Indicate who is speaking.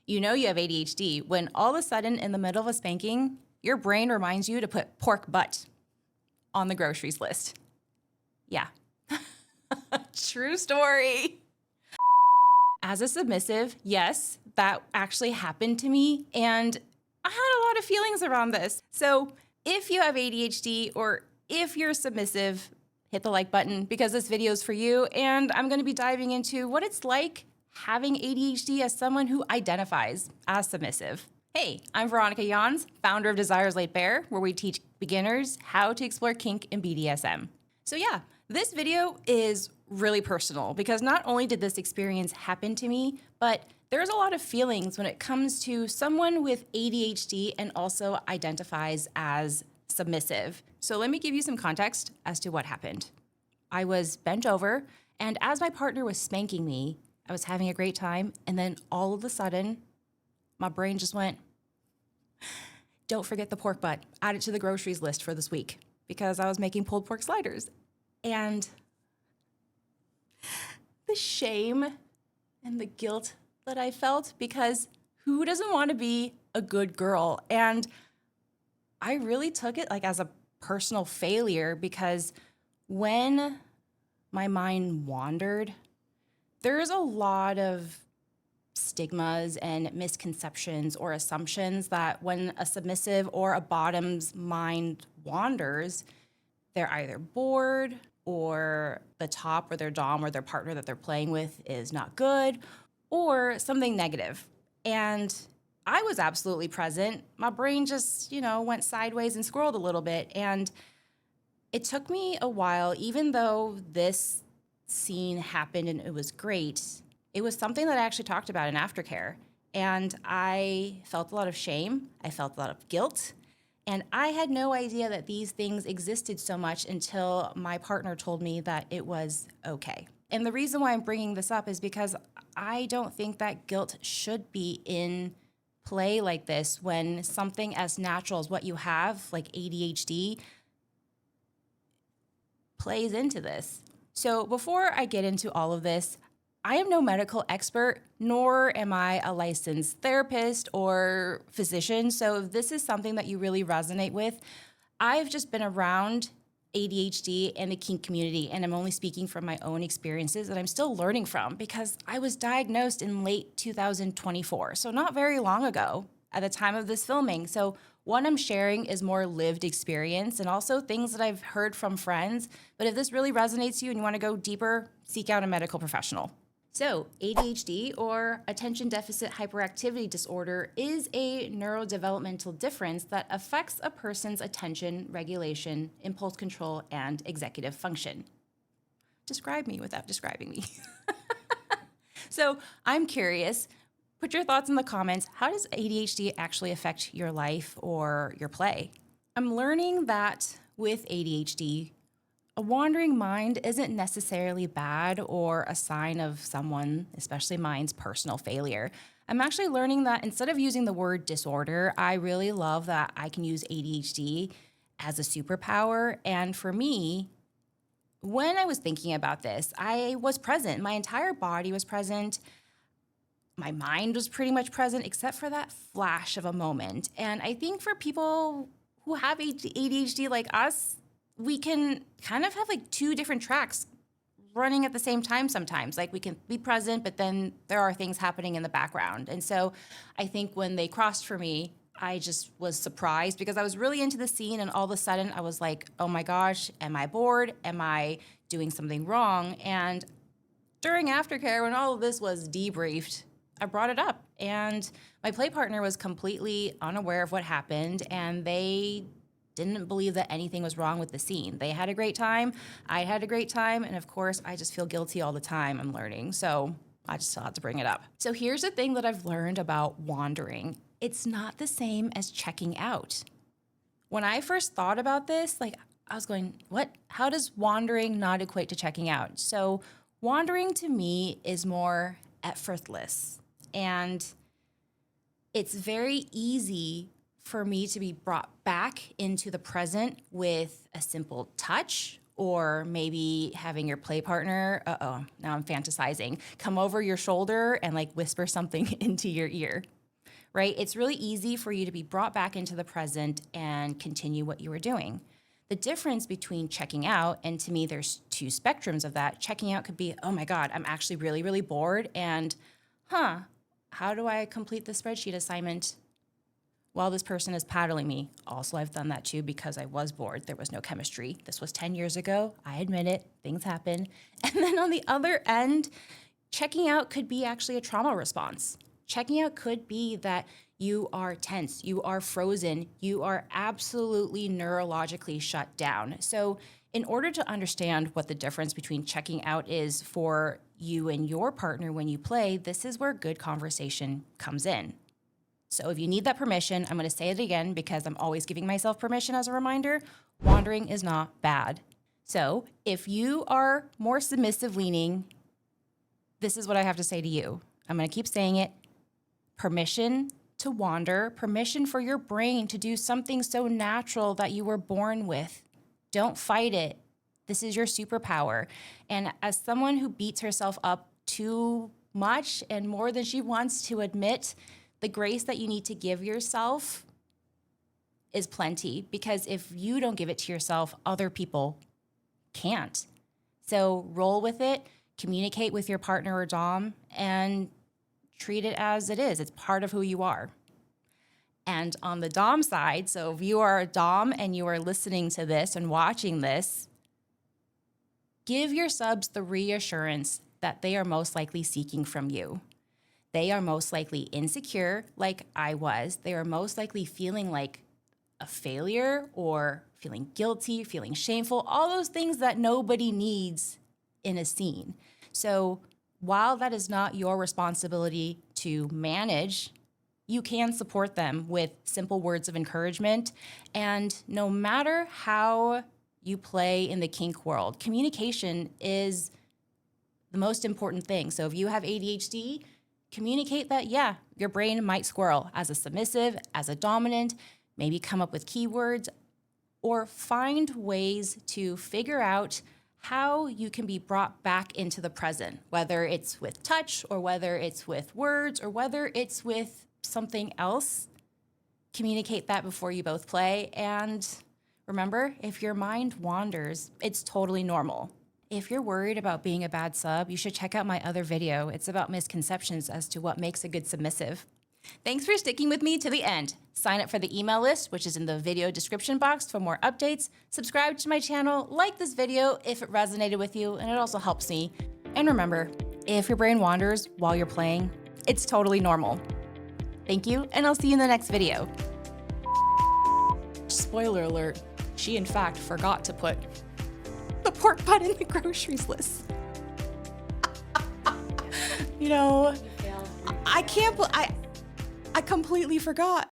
Speaker 1: You know you have ADHD when all of a sudden in the middle of a spanking, your brain reminds you to put pork butt on the groceries list. Yeah. True story. As a submissive, yes, that actually happened to me, and I had a lot of feelings around this. So if you have ADHD or if you're submissive, hit the like button because this video is for you, and I'm going to be diving into what it's like having ADHD as someone who identifies as submissive. Hey, I'm Veronica Yanhs, founder of Desires Laid Bare, where we teach beginners how to explore kink and BDSM. So yeah, this video is really personal because not only did this experience happen to me, but there's a lot of feelings when it comes to someone with ADHD and also identifies as submissive. So let me give you some context as to what happened. I was bent over, and as my partner was spanking me, I was having a great time, and then all of a sudden, my brain just went, don't forget the pork butt. Add it to the groceries list for this week because I was making pulled pork sliders. And the shame and the guilt that I felt, because who doesn't want to be a good girl? And I really took it like as a personal failure because when my mind wandered, there's a lot of stigmas and misconceptions or assumptions that when a submissive or a bottom's mind wanders, they're either bored or the top or their dom or their partner that they're playing with is not good or something negative. And I was absolutely present. My brain just, went sideways and scrolled a little bit. And it took me a while, even though this scene happened and it was great, it was something that I actually talked about in aftercare. And I felt a lot of shame. I felt a lot of guilt. And I had no idea that these things existed so much until my partner told me that it was okay. And the reason why I'm bringing this up is because I don't think that guilt should be in play like this when something as natural as what you have, like ADHD, plays into this. So before I get into all of this, I am no medical expert, nor am I a licensed therapist or physician. So if this is something that you really resonate with, I've just been around ADHD and the kink community, and I'm only speaking from my own experiences that I'm still learning from because I was diagnosed in late 2024, so not very long ago at the time of this filming. So what I'm sharing is more lived experience and also things that I've heard from friends. But if this really resonates to you and you want to go deeper, seek out a medical professional. So ADHD, or attention deficit hyperactivity disorder, is a neurodevelopmental difference that affects a person's attention, regulation, impulse control, and executive function. Describe me without describing me. So I'm curious, put your thoughts in the comments. How does ADHD actually affect your life or your play? I'm learning that with ADHD, a wandering mind isn't necessarily bad or a sign of someone, especially mine's, personal failure. I'm actually learning that instead of using the word disorder, I really love that I can use ADHD as a superpower. And for me, when I was thinking about this, I was present. My entire body was present. My mind was pretty much present, except for that flash of a moment. And I think for people who have ADHD like us, we can kind of have like two different tracks running at the same time sometimes. Like we can be present, but then there are things happening in the background. And so I think when they crossed for me, I just was surprised because I was really into the scene, and all of a sudden I was like, oh my gosh, am I bored? Am I doing something wrong? And during aftercare, when all of this was debriefed, I brought it up. And my play partner was completely unaware of what happened, and they didn't believe that anything was wrong with the scene. They had a great time. I had a great time. And of course, I just feel guilty all the time. I'm learning. So I just still have to bring it up. So here's the thing that I've learned about wandering. It's not the same as checking out. When I first thought about this, I was going, what? How does wandering not equate to checking out? So wandering to me is more effortless. And it's very easy for me to be brought back into the present with a simple touch Or maybe having your play partner, now I'm fantasizing, come over your shoulder and like whisper something into your ear, right? It's really easy for you to be brought back into the present and continue what you were doing. The difference between checking out, and to me, there's two spectrums of that. Checking out could be, oh my God, I'm actually really, really bored. And, how do I complete the spreadsheet assignment while this person is paddling me? Also, I've done that too because I was bored. There was no chemistry. This was 10 years ago. I admit it. Things happen. And then on the other end, checking out could be actually a trauma response. Checking out could be that you are tense, you are frozen, you are absolutely neurologically shut down. So in order to understand what the difference between checking out is for you and your partner when you play, this is where good conversation comes in. So if you need that permission, I'm going to say it again because I'm always giving myself permission as a reminder, wandering is not bad. So if you are more submissive leaning, this is what I have to say to you. I'm going to keep saying it. Permission to wander, permission for your brain to do something so natural that you were born with. Don't fight it. This is your superpower. And as someone who beats herself up too much and more than she wants to admit, the grace that you need to give yourself is plenty, because if you don't give it to yourself, other people can't. So roll with it, communicate with your partner or dom, and treat it as it is. It's part of who you are. And on the dom side, so if you are a dom and you are listening to this and watching this, give your subs the reassurance that they are most likely seeking from you. They are most likely insecure, like I was. They are most likely feeling like a failure or feeling guilty, feeling shameful, all those things that nobody needs in a scene. So while that is not your responsibility to manage, you can support them with simple words of encouragement. And no matter how you play in the kink world, communication is the most important thing. So if you have ADHD, communicate that, yeah, your brain might squirrel as a submissive, as a dominant, maybe come up with keywords, or find ways to figure out how you can be brought back into the present, whether it's with touch or whether it's with words or whether it's with something else. Communicate that before you both play. And remember, if your mind wanders, it's totally normal. If you're worried about being a bad sub, you should check out my other video. It's about misconceptions as to what makes a good submissive. Thanks for sticking with me to the end. Sign up for the email list, which is in the video description box for more updates. Subscribe to my channel, like this video if it resonated with you, and it also helps me. And remember, if your brain wanders while you're playing, it's totally normal. Thank you, and I'll see you in the next video. Spoiler alert, she in fact forgot to put the pork butt in the groceries list. You know, I completely forgot.